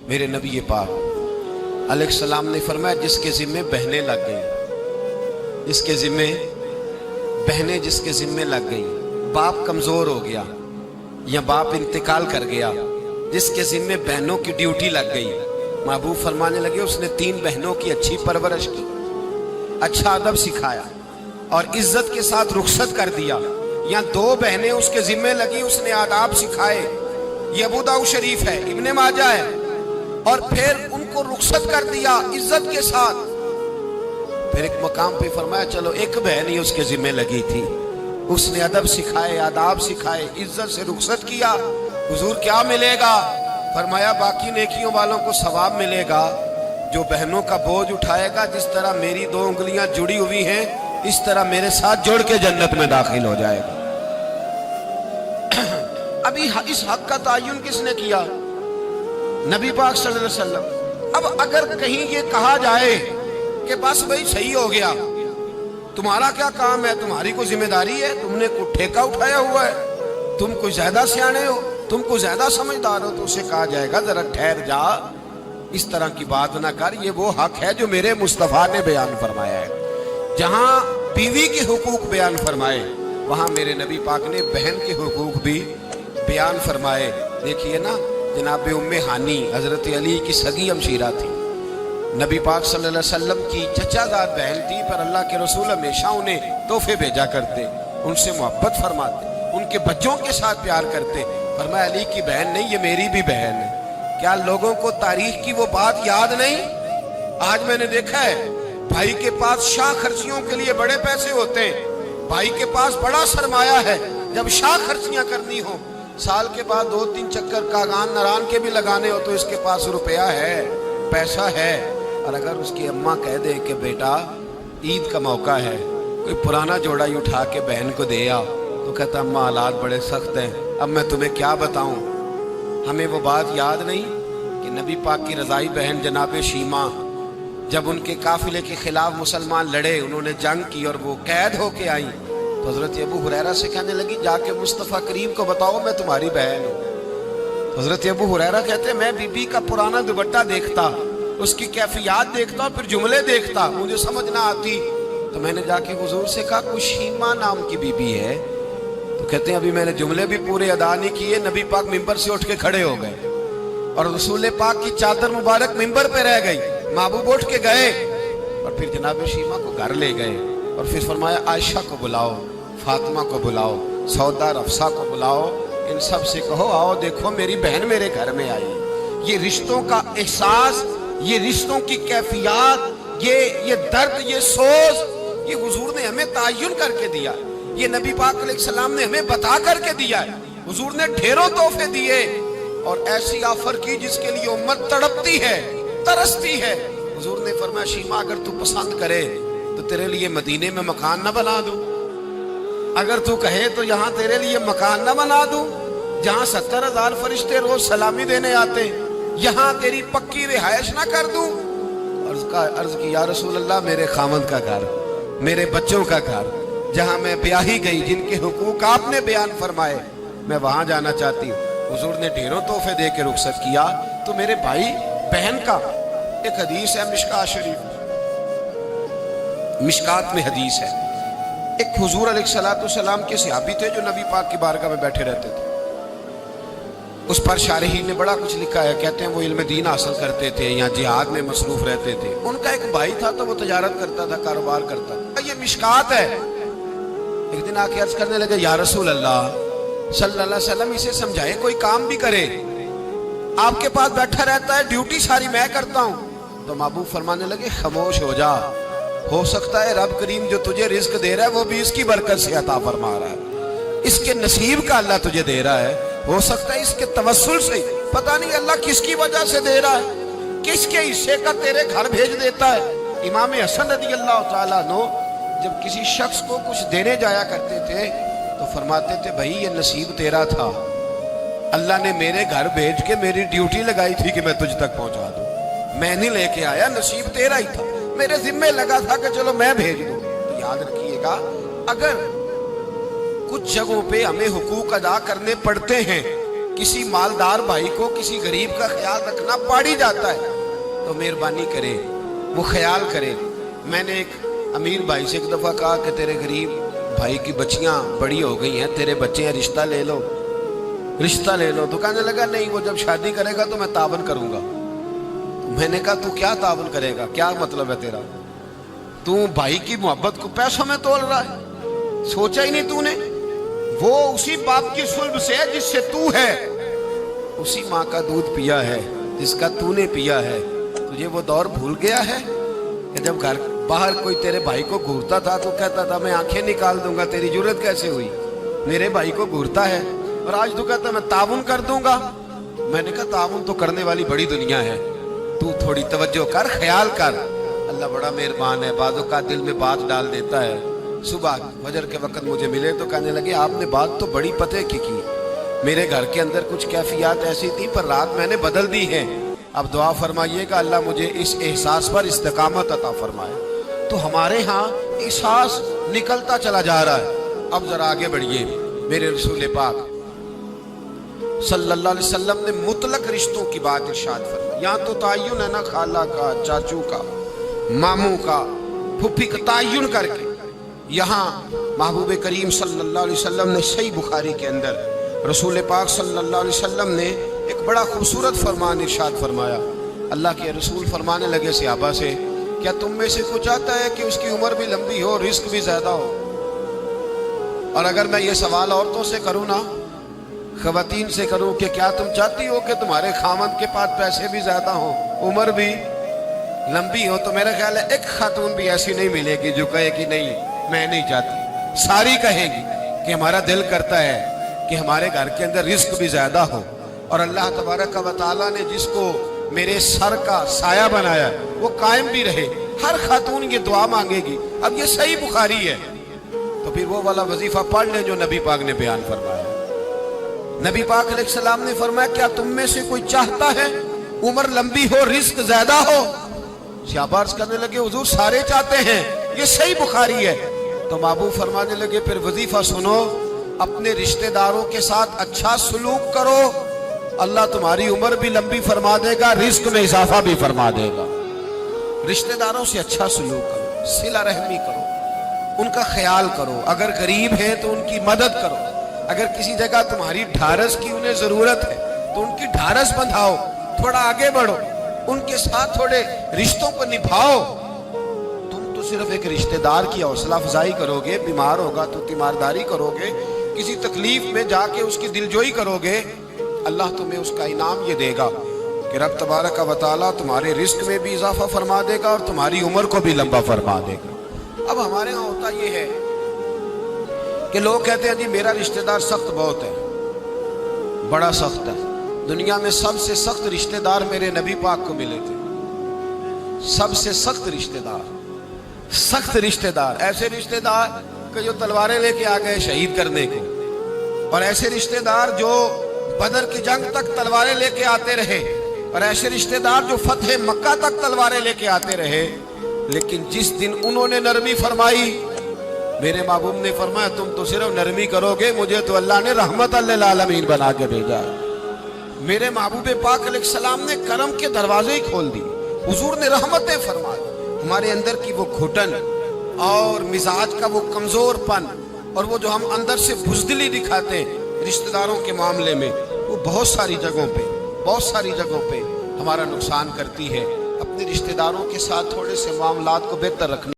میرے نبی پاک علیہ السلام نے فرمایا جس کے ذمے بہنیں لگ گئیں، جس کے ذمے بہنیں جس کے ذمے لگ گئیں، باپ کمزور ہو گیا یا باپ انتقال کر گیا، جس کے ذمے بہنوں کی ڈیوٹی لگ گئی، محبوب فرمانے لگے اس نے 3 بہنوں کی اچھی پرورش کی، اچھا ادب سکھایا اور عزت کے ساتھ رخصت کر دیا، یا 2 بہنیں اس کے ذمے لگی، اس نے آداب سکھائے، یہ ابو داؤد شریف ہے، ابن ماجہ ہے، اور پھر ان کو رخصت کر دیا عزت کے ساتھ۔ پھر ایک مقام پہ فرمایا چلو ایک بہن ہی اس کے ذمے لگی تھی، اس نے ادب سکھائے، آداب سکھائے، عزت سے رخصت کیا، حضور کیا ملے گا؟ فرمایا باقی نیکیوں والوں کو ثواب ملے گا، جو بہنوں کا بوجھ اٹھائے گا، جس طرح میری 2 انگلیاں جڑی ہوئی ہیں اس طرح میرے ساتھ جڑ کے جنت میں داخل ہو جائے گا۔ ابھی اس حق کا تعین کس نے کیا؟ نبی پاک صلی اللہ علیہ وسلم۔ اب اگر کہیں یہ کہا جائے کہ بس بھئی صحیح ہو گیا، تمہارا کیا کام ہے، تمہاری کوئی ذمہ داری ہے، تم نے کوئی ٹھیکہ اٹھایا ہوا ہے، تم کوئی زیادہ سیانے ہو، تم کوئی زیادہ سمجھدار ہو، تو اسے کہا جائے گا ذرا ٹھہر جا، اس طرح کی بات نہ کر، یہ وہ حق ہے جو میرے مصطفیٰ نے بیان فرمایا ہے۔ جہاں بیوی کے حقوق بیان فرمائے وہاں میرے نبی پاک نے بہن کے حقوق بھی بیان فرمائے۔ دیکھیے نا، جناب ام ہانی حضرت علی کی سگی ہمشیرہ تھی، نبی پاک صلی اللہ علیہ وسلم کی چچا داد بہن تھی، پر اللہ کے رسول ہمیشہ انہیں تحفے بھیجا کرتے، ان سے محبت فرماتے، ان کے بچوں کے ساتھ پیار کرتے۔ فرمایا علی کی بہن نہیں، یہ میری بھی بہن ہے۔ کیا لوگوں کو تاریخ کی وہ بات یاد نہیں؟ آج میں نے دیکھا ہے بھائی کے پاس شاہ خرچیوں کے لیے بڑے پیسے ہوتے ہیں، بھائی کے پاس بڑا سرمایہ ہے، جب شاہ خرچیاں کرنی ہو، سال کے بعد 2-3 چکر کاغان نران کے بھی لگانے ہو، تو اس کے پاس روپیہ ہے، پیسہ ہے، اور اگر اس کی اماں کہہ دے کہ بیٹا عید کا موقع ہے، کوئی پرانا جوڑا ہی اٹھا کے بہن کو دے آ، تو کہتا اماں حالات بڑے سخت ہیں، اب میں تمہیں کیا بتاؤں۔ ہمیں وہ بات یاد نہیں کہ نبی پاک کی رضائی بہن جناب شیمہ جب ان کے قافلے کے خلاف مسلمان لڑے، انہوں نے جنگ کی اور وہ قید ہو کے آئیں، تو حضرت ابو ہریرہ سے کہنے لگی جا کے مصطفیٰ کریم کو بتاؤ میں تمہاری بہن ہوں۔ حضرت ابو ہریرہ کہتے ہیں میں بی بی کا پرانا دوپٹہ دیکھتا، اس کی کیفیات دیکھتا، پھر جملے دیکھتا، مجھے سمجھ نہ آتی، تو میں نے جا کے حضور سے کہا کوئی شیمہ نام کی بی بی ہے؟ تو کہتے ہیں ابھی میں نے جملے بھی پورے ادا نہیں کیے، نبی پاک ممبر سے اٹھ کے کھڑے ہو گئے اور رسول پاک کی چادر مبارک ممبر پہ رہ گئی، محبوب اٹھ کے گئے اور پھر جناب شیمہ کو گھر لے گئے اور پھر فرمایا عائشہ کو بلاؤ، فاطمہ کو بلاؤ، سودا، رفصہ کو بلاؤ، ان سب سے کہو آؤ دیکھو میری بہن میرے گھر میں آئی۔ یہ رشتوں کا احساس، یہ رشتوں کی کیفیات، یہ درد، یہ سوز، یہ حضور نے ہمیں تعین کر کے دیا، یہ نبی پاک علیہ السلام نے ہمیں بتا کر کے دیا ہے۔ حضور نے ڈھیروں تحفے دیے اور ایسی آفر کی جس کے لیے امت تڑپتی ہے، ترستی ہے۔ حضور نے فرمایا شیمہ اگر تو پسند کرے تو تیرے لیے مدینے میں مکان نہ بنا دوں، اگر تو کہے تو یہاں تیرے لیے مکان نہ بنا دوں، جہاں 70,000 فرشتے روز سلامی دینے آتے ہیں، یہاں تیری پکی رہائش نہ کر دوں؟ عرض کی یا رسول اللہ میرے خامد کا گھر، میرے بچوں کا گھر، جہاں میں بیاہی گئی، جن کے حقوق آپ نے بیان فرمائے، میں وہاں جانا چاہتی ہوں۔ حضور نے ڈھیروں تحفے دے کے رخصت کیا۔ تو میرے بھائی بہن کا ایک حدیث ہے مشکات شریف، مشکات میں حدیث ہے، ایک حضور علیہ السلام کے صحابی تھے جو نبی پاک کی بارگاہ میں بیٹھے رہتے تھے، اس پر شارحین نے بڑا کچھ لکھا ہے، کہتے ہیں وہ علم دین حاصل کرتے تھے یا جہاد میں مصروف رہتے تھے۔ ان کا ایک بھائی تھا تو وہ تجارت کرتا تھا، کاروبار کرتا تھا، یہ مشکات ہے۔ ایک دن آ کے عرض کرنے لگے یا رسول اللہ صلی اللہ علیہ وسلم اسے سمجھائے کوئی کام بھی کرے، آپ کے پاس بیٹھا رہتا ہے، ڈیوٹی ساری میں کرتا ہوں۔ تو محبوب فرمانے لگے خاموش ہو جا، ہو سکتا ہے رب کریم جو تجھے رزق دے رہا ہے وہ بھی اس کی برکت سے عطا فرما رہا ہے، اس کے نصیب کا اللہ تجھے دے رہا ہے، ہو سکتا ہے اس کے توسل سے، پتہ نہیں اللہ کس کی وجہ سے دے رہا ہے، کس کے حصے کا تیرے گھر بھیج دیتا ہے۔ امام حسن رضی اللہ تعالیٰ عنہ جب کسی شخص کو کچھ دینے جایا کرتے تھے تو فرماتے تھے بھائی یہ نصیب تیرا تھا، اللہ نے میرے گھر بھیج کے میری ڈیوٹی لگائی تھی کہ میں تجھ تک پہنچا دوں، میں نہیں لے کے آیا، نصیب تیرا ہی تھا، میرے ذمہ لگا تھا کہ چلو میں بھیج دوں۔ تو یاد رکھیے گا اگر کچھ جگہوں پہ ہمیں حقوق ادا کرنے پڑتے ہیں کسی مالدار بھائی کو کسی غریب کا خیال رکھنا پڑ ہی جاتا ہے، تو مہربانی کرے وہ خیال کرے۔ میں نے ایک امیر بھائی سے ایک دفعہ کہا کہ تیرے غریب بھائی کی بچیاں بڑی ہو گئی ہیں، تیرے بچے ہیں، رشتہ لے لو، رشتہ لے لو۔ تو کہنے لگا نہیں، وہ جب شادی کرے گا تو میں تعاون کروں گا۔ میں نے کہا تو کیا تعاون کرے گا، کیا مطلب ہے تیرا؟ تو بھائی کی محبت کو پیسوں میں تول رہا ہے، سوچا ہی نہیں تو نے؟ وہ اسی باپ کی صلب سے جس سے تو ہے، اسی ماں کا دودھ پیا ہے جس کا تو نے پیا ہے۔ تجھے وہ دور بھول گیا ہے کہ جب گھر باہر کوئی تیرے بھائی کو گھورتا تھا تو کہتا تھا میں آنکھیں نکال دوں گا، تیری جرت کیسے ہوئی؟ میرے بھائی کو گھورتا ہے، اور آج تو کہتا میں تعاون کر دوں گا۔ میں نے کہا تعاون تو کرنے والی بڑی دنیا ہے، تو تھوڑی توجہ کر، خیال کر۔ اللہ بڑا مہربان ہے، بعض اوقات دل میں بات ڈال دیتا ہے۔ صبح فجر کے وقت مجھے ملے تو کہنے لگے آپ نے بات تو بڑی پتے کی میرے گھر کے اندر کچھ کیفیات ایسی تھی پر رات میں نے بدل دی ہے، اب دعا فرمائیے کہ اللہ مجھے اس احساس پر استقامت عطا فرمائے۔ تو ہمارے ہاں احساس نکلتا چلا جا رہا ہے۔ اب ذرا آگے بڑھیے، میرے رسول پاک صلی اللہ علیہ وسلم نے مطلق رشتوں کی بات ارشاد فرمائی۔ یہاں تو تعین ہے نا، خالہ کا، چاچو کا، ماموں کا، پھپھی کا تعین کر کے یہاں محبوب کریم صلی اللہ علیہ وسلم نے صحیح بخاری کے اندر رسول پاک صلی اللہ علیہ وسلم نے ایک بڑا خوبصورت فرمان ارشاد فرمایا۔ اللہ کے رسول فرمانے لگے صحابہ سے، کیا تم میں سے کچھ چاہتا ہے کہ اس کی عمر بھی لمبی ہو، رزق بھی زیادہ ہو؟ اور اگر میں یہ سوال عورتوں سے کروں نا، خواتین سے کروں کہ کیا تم چاہتی ہو کہ تمہارے خامند کے پاس پیسے بھی زیادہ ہوں، عمر بھی لمبی ہو؟ تو میرا خیال ہے ایک خاتون بھی ایسی نہیں ملے گی جو کہے کہ نہیں میں نہیں چاہتی۔ ساری کہیں گی کہ ہمارا دل کرتا ہے کہ ہمارے گھر کے اندر رزق بھی زیادہ ہو، اور اللہ تبارک و تعالیٰ نے جس کو میرے سر کا سایہ بنایا وہ قائم بھی رہے۔ ہر خاتون یہ دعا مانگے گی۔ اب یہ صحیح بخاری ہے، تو پھر وہ والا وظیفہ پڑھ لیں جو نبی پاک نے بیان فرمایا۔ نبی پاک علیہ السلام نے فرمایا کیا تم میں سے کوئی چاہتا ہے عمر لمبی ہو، رزق زیادہ ہو؟ صحابہ عرض کرنے لگے حضور سارے چاہتے ہیں، یہ صحیح بخاری ہے۔ تو محبوب فرمانے لگے پھر وظیفہ سنو، اپنے رشتہ داروں کے ساتھ اچھا سلوک کرو، اللہ تمہاری عمر بھی لمبی فرما دے گا، رزق میں اضافہ بھی فرما دے گا۔ رشتہ داروں سے اچھا سلوک کرو، صلہ رحمی کرو، ان کا خیال کرو، اگر غریب ہیں تو ان کی مدد کرو، اگر کسی جگہ تمہاری ڈھارس کی انہیں ضرورت ہے تو ان کی ڈھارس بندھاؤ، تھوڑا آگے بڑھو، ان کے ساتھ تھوڑے رشتوں کو نبھاؤ۔ تم تو صرف ایک رشتہ دار کی حوصلہ افزائی کرو گے، بیمار ہوگا تو تیمارداری کرو گے، کسی تکلیف میں جا کے اس کی دلجوئی کرو گے، اللہ تمہیں اس کا انعام یہ دے گا کہ رب تبارک و تعالیٰ تمہارے رزق میں بھی اضافہ فرما دے گا اور تمہاری عمر کو بھی لمبا فرما دے گا۔ اب ہمارے ہاں ہوتا یہ ہے کہ لوگ کہتے ہیں جی میرا رشتہ دار سخت بہت ہے، بڑا سخت ہے۔ دنیا میں سب سے سخت رشتہ دار میرے نبی پاک کو ملے تھے، سب سے سخت رشتہ دار، سخت رشتہ دار، ایسے رشتہ دار کہ جو تلواریں لے کے آ گئے شہید کرنے کو، اور ایسے رشتہ دار جو بدر کی جنگ تک تلواریں لے کے آتے رہے، اور ایسے رشتہ دار جو فتح مکہ تک تلواریں لے کے آتے رہے، لیکن جس دن انہوں نے نرمی فرمائی، میرے محبوب نے فرمایا تم تو صرف نرمی کرو گے، مجھے تو اللہ نے رحمت للعالمین بنا کے بھیجا۔ میرے محبوب پاک علیہ السلام نے کرم کے دروازے ہی کھول دی، حضور نے رحمتیں فرمائی۔ ہمارے اندر کی وہ گھٹن اور مزاج کا وہ کمزور پن، اور وہ جو ہم اندر سے بزدلی دکھاتے ہیں رشتہ داروں کے معاملے میں، وہ بہت ساری جگہوں پہ ہمارا نقصان کرتی ہے۔ اپنے رشتہ داروں کے ساتھ تھوڑے سے معاملات کو بہتر رکھنا